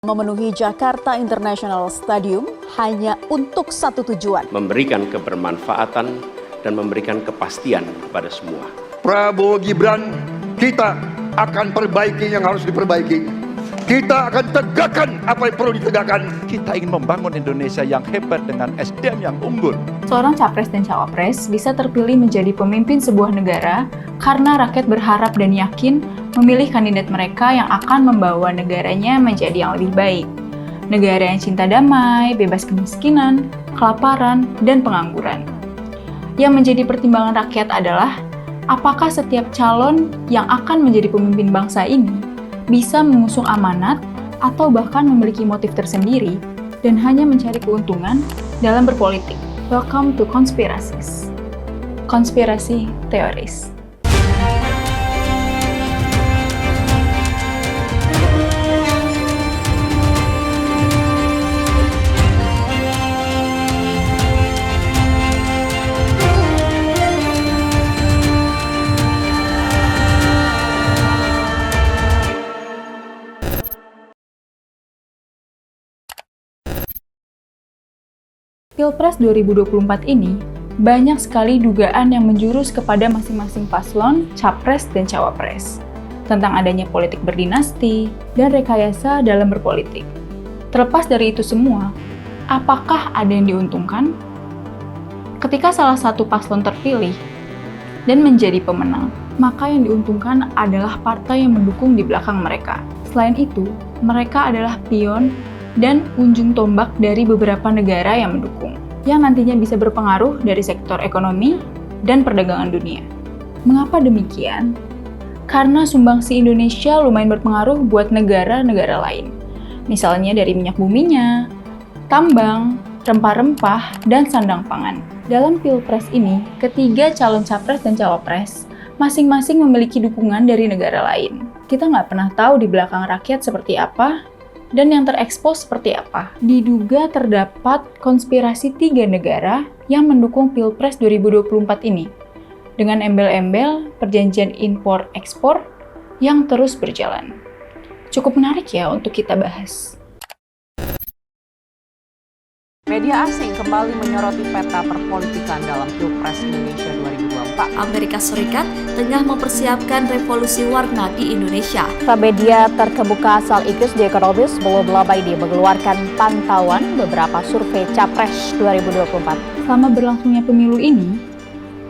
Memenuhi Jakarta International Stadium hanya untuk satu tujuan. Memberikan kebermanfaatan dan memberikan kepastian kepada semua. Prabowo Gibran, kita akan perbaiki yang harus diperbaiki. Kita akan tegakkan apa yang perlu ditegakkan. Kita ingin membangun Indonesia yang hebat dengan SDM yang unggul. Seorang capres dan cawapres bisa terpilih menjadi pemimpin sebuah negara karena rakyat berharap dan yakin memilih kandidat mereka yang akan membawa negaranya menjadi yang lebih baik. Negara yang cinta damai, bebas kemiskinan, kelaparan, dan pengangguran. Yang menjadi pertimbangan rakyat adalah apakah setiap calon yang akan menjadi pemimpin bangsa ini bisa mengusung amanat atau bahkan memiliki motif tersendiri dan hanya mencari keuntungan dalam berpolitik. Welcome to Conspiracies. Konspirasi teoris. Pilpres 2024 ini, banyak sekali dugaan yang menjurus kepada masing-masing paslon, capres, dan cawapres. Tentang adanya politik berdinasti dan rekayasa dalam berpolitik. Terlepas dari itu semua, apakah ada yang diuntungkan? Ketika salah satu paslon terpilih dan menjadi pemenang, maka yang diuntungkan adalah partai yang mendukung di belakang mereka. Selain itu, mereka adalah pion dan ujung tombak dari beberapa negara yang mendukung, yang nantinya bisa berpengaruh dari sektor ekonomi dan perdagangan dunia. Mengapa demikian? Karena sumbangsi Indonesia lumayan berpengaruh buat negara-negara lain. Misalnya dari minyak buminya, tambang, rempah-rempah, dan sandang pangan. Dalam Pilpres ini, ketiga calon capres dan cawapres masing-masing memiliki dukungan dari negara lain. Kita nggak pernah tahu di belakang rakyat seperti apa, dan yang terekspos seperti apa. Diduga terdapat konspirasi 3 negara yang mendukung Pilpres 2024 ini, dengan embel-embel perjanjian impor-ekspor yang terus berjalan. Cukup menarik ya untuk kita bahas. Media asing kembali menyoroti peta perpolitikan dalam Pilpres Indonesia 2024. Amerika Serikat tengah mempersiapkan revolusi warna di Indonesia. Media terkemuka asal Inggris The Economist belum lama ini mengeluarkan pantauan beberapa survei Capres 2024. Selama berlangsungnya pemilu ini,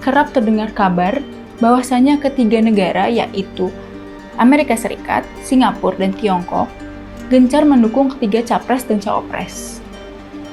kerap terdengar kabar bahwasanya ketiga negara yaitu Amerika Serikat, Singapura, dan Tiongkok gencar mendukung ketiga capres dan cawapres.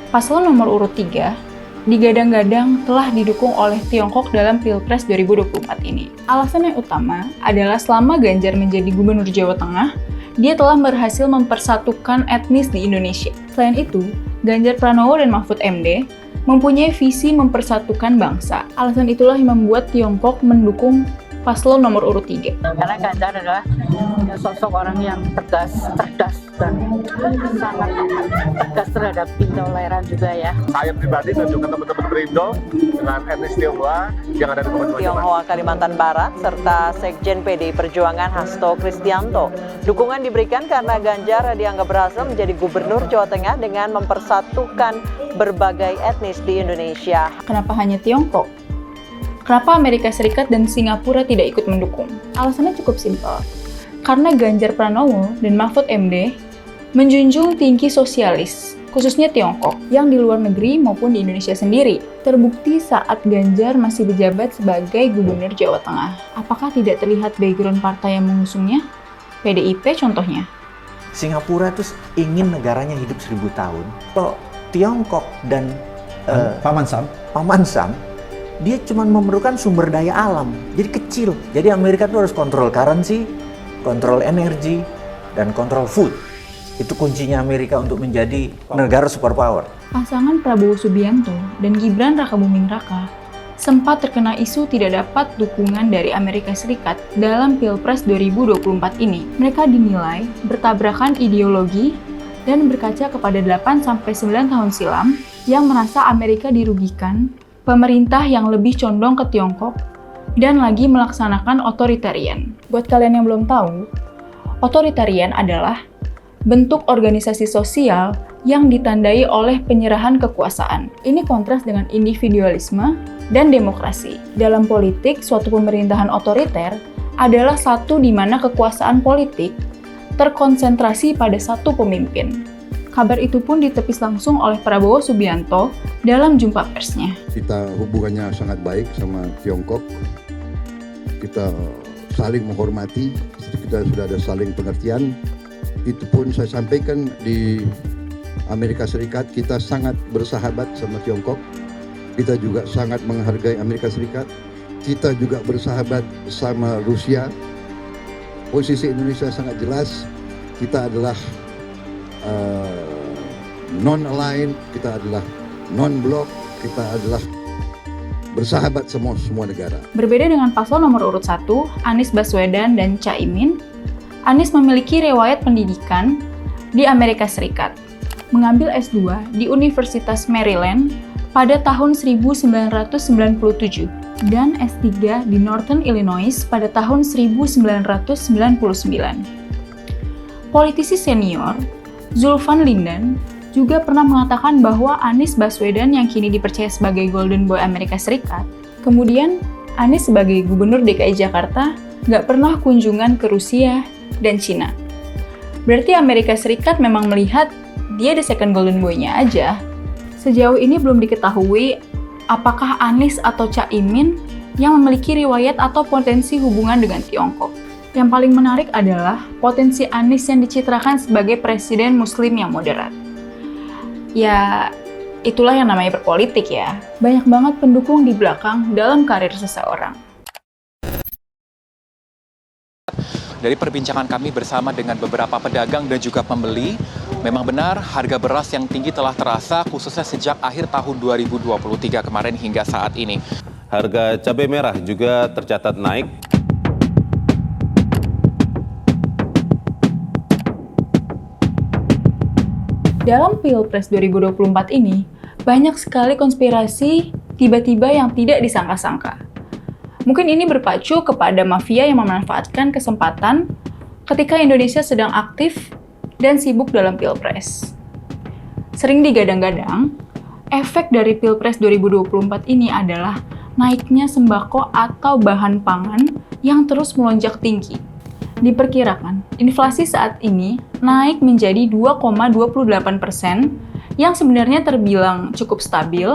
Paslon nomor urut 3 digadang-gadang telah didukung oleh Tiongkok dalam Pilpres 2024 ini. Alasan yang utama adalah selama Ganjar menjadi Gubernur Jawa Tengah, dia telah berhasil mempersatukan etnis di Indonesia. Selain itu, Ganjar Pranowo dan Mahfud MD mempunyai visi mempersatukan bangsa. Alasan itulah yang membuat Tiongkok mendukung paslon nomor urut 3. Karena Ganjar adalah sosok orang yang tegas, cerdas, dan sangat tegas terhadap intoleran juga ya. Saya pribadi dan juga teman-teman Berindo dengan etnis Tionghoa yang ada di Kabupaten Tionghoa Kalimantan Barat serta Sekjen PDI Perjuangan Hasto Kristianto. Dukungan diberikan karena Ganjar dianggap berhasil menjadi Gubernur Jawa Tengah dengan mempersatukan berbagai etnis di Indonesia. Kenapa hanya Tiongkok? Kenapa Amerika Serikat dan Singapura tidak ikut mendukung? Alasannya cukup simpel. Karena Ganjar Pranowo dan Mahfud MD menjunjung tinggi sosialis, khususnya Tiongkok, yang di luar negeri maupun di Indonesia sendiri. Terbukti saat Ganjar masih berjabat sebagai Gubernur Jawa Tengah. Apakah tidak terlihat background partai yang mengusungnya? PDIP contohnya. Singapura itu ingin negaranya hidup 1000 tahun. Kalau Tiongkok dan Paman Sam, dia cuma memerlukan sumber daya alam, jadi kecil. Jadi Amerika tuh harus kontrol currency, kontrol energi, dan kontrol food. Itu kuncinya Amerika untuk menjadi negara superpower. Pasangan Prabowo Subianto dan Gibran Rakabuming Raka sempat terkena isu tidak dapat dukungan dari Amerika Serikat dalam Pilpres 2024 ini. Mereka dinilai bertabrakan ideologi dan berkaca kepada 8-9 tahun silam yang merasa Amerika dirugikan, pemerintah yang lebih condong ke Tiongkok, dan lagi melaksanakan otoritarian. Buat kalian yang belum tahu, otoritarian adalah bentuk organisasi sosial yang ditandai oleh penyerahan kekuasaan. Ini kontras dengan individualisme dan demokrasi. Dalam politik, suatu pemerintahan otoriter adalah satu di mana kekuasaan politik terkonsentrasi pada satu pemimpin. Kabar itu pun ditepis langsung oleh Prabowo Subianto dalam jumpa persnya. Kita hubungannya sangat baik sama Tiongkok. Kita saling menghormati, kita sudah ada saling pengertian. Itu pun saya sampaikan di Amerika Serikat, kita sangat bersahabat sama Tiongkok. Kita juga sangat menghargai Amerika Serikat. Kita juga bersahabat sama Rusia. Posisi Indonesia sangat jelas. Kita adalah non-aligned, kita adalah non-blok, kita adalah bersahabat semua negara. Berbeda dengan paslon nomor urut 1, Anies Baswedan dan Caimin, Anies memiliki riwayat pendidikan di Amerika Serikat. Mengambil S2 di Universitas Maryland pada tahun 1997 dan S3 di Northern Illinois pada tahun 1999. Politisi senior, Zulfan Linden, juga pernah mengatakan bahwa Anies Baswedan yang kini dipercaya sebagai Golden Boy Amerika Serikat, kemudian Anies sebagai Gubernur DKI Jakarta nggak pernah kunjungan ke Rusia dan Cina. Berarti Amerika Serikat memang melihat dia the second Golden Boy-nya aja. Sejauh ini belum diketahui apakah Anies atau Caimin yang memiliki riwayat atau potensi hubungan dengan Tiongkok. Yang paling menarik adalah potensi Anies yang dicitrakan sebagai presiden muslim yang moderat. Ya, itulah yang namanya berpolitik ya. Banyak banget pendukung di belakang dalam karir seseorang. Dari perbincangan kami bersama dengan beberapa pedagang dan juga pembeli, memang benar harga beras yang tinggi telah terasa khususnya sejak akhir tahun 2023 kemarin hingga saat ini. Harga cabai merah juga tercatat naik. Dalam Pilpres 2024 ini, banyak sekali konspirasi tiba-tiba yang tidak disangka-sangka. Mungkin ini berpacu kepada mafia yang memanfaatkan kesempatan ketika Indonesia sedang aktif dan sibuk dalam Pilpres. Sering digadang-gadang, efek dari Pilpres 2024 ini adalah naiknya sembako atau bahan pangan yang terus melonjak tinggi. Diperkirakan, inflasi saat ini naik menjadi 2,28%, yang sebenarnya terbilang cukup stabil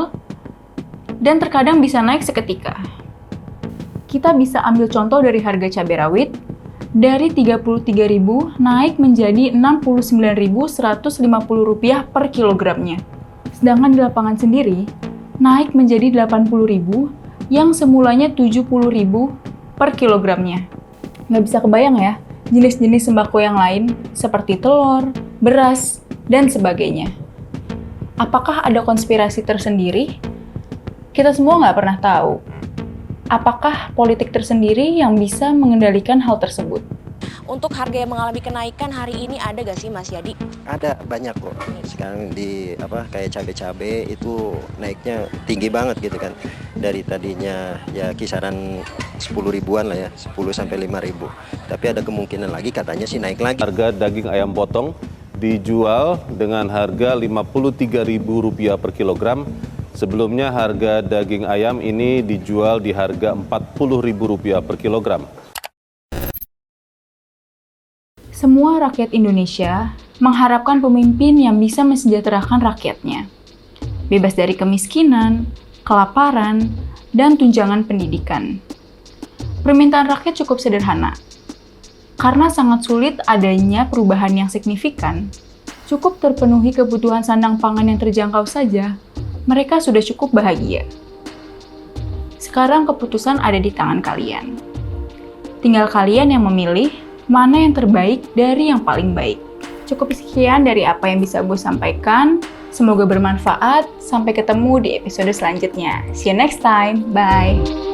dan terkadang bisa naik seketika. Kita bisa ambil contoh dari harga cabai rawit, dari Rp33.000 naik menjadi Rp69.150 per kilogramnya. Sedangkan di lapangan sendiri, naik menjadi Rp80.000 yang semulanya Rp70.000 per kilogramnya. Nggak bisa kebayang ya, jenis-jenis sembako yang lain seperti telur, beras, dan sebagainya. Apakah ada konspirasi tersendiri? Kita semua nggak pernah tahu. Apakah politik tersendiri yang bisa mengendalikan hal tersebut? Untuk harga yang mengalami kenaikan hari ini ada gak sih Mas Yadi? Ada, banyak kok. Sekarang di kayak cabai-cabai itu naiknya tinggi banget gitu kan. Dari tadinya ya kisaran 10 ribuan lah ya, 10 sampai 5 ribu. Tapi ada kemungkinan lagi katanya sih naik lagi. Harga daging ayam potong dijual dengan harga Rp53.000 per kilogram. Sebelumnya harga daging ayam ini dijual di harga Rp40.000 per kilogram. Semua rakyat Indonesia mengharapkan pemimpin yang bisa mensejahterakan rakyatnya. Bebas dari kemiskinan, kelaparan, dan tunjangan pendidikan. Permintaan rakyat cukup sederhana. Karena sangat sulit adanya perubahan yang signifikan, cukup terpenuhi kebutuhan sandang pangan yang terjangkau saja, mereka sudah cukup bahagia. Sekarang keputusan ada di tangan kalian. Tinggal kalian yang memilih mana yang terbaik dari yang paling baik. Cukup sekian dari apa yang bisa gue sampaikan. Semoga bermanfaat. Sampai ketemu di episode selanjutnya. See you next time. Bye.